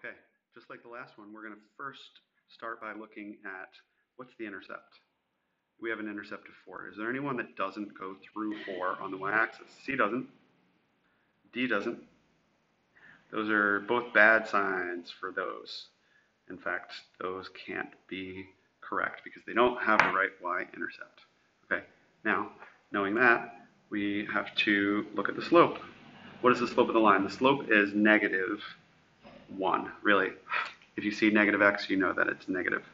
Okay, just like the last one, we're going to first start by looking at what's the intercept. We have an intercept of 4. Is there anyone that doesn't go through 4 on the y-axis? C doesn't. D doesn't. Those are both bad signs for those. In fact, those can't be correct because they don't have the right y-intercept. Okay, now, knowing that, we have to look at the slope. What is the slope of the line? The slope is negative 1. Really, if you see negative x, you know that it's negative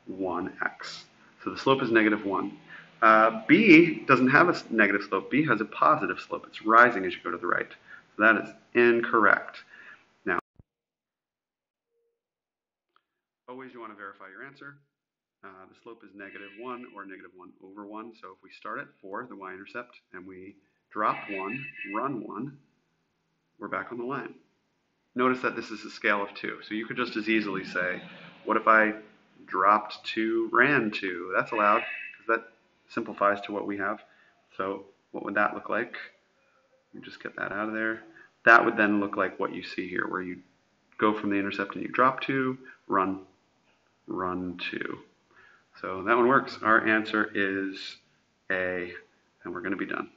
1x. So the slope is negative 1. B doesn't have a negative slope. B has a positive slope. It's rising as you go to the right. So that is incorrect. Now, always you want to verify your answer. The slope is negative 1 or negative 1 over 1. So if we start at 4, the y-intercept, and we drop 1, run 1, we're back on the line. Notice that this is a scale of 2. So you could just as easily say, what if I dropped 2, ran 2? That's allowed, because that simplifies to what we have. So what would that look like? You just get that out of there. That would then look like what you see here, where you go from the intercept and you drop 2, run 2. So that one works. Our answer is A, and we're going to be done.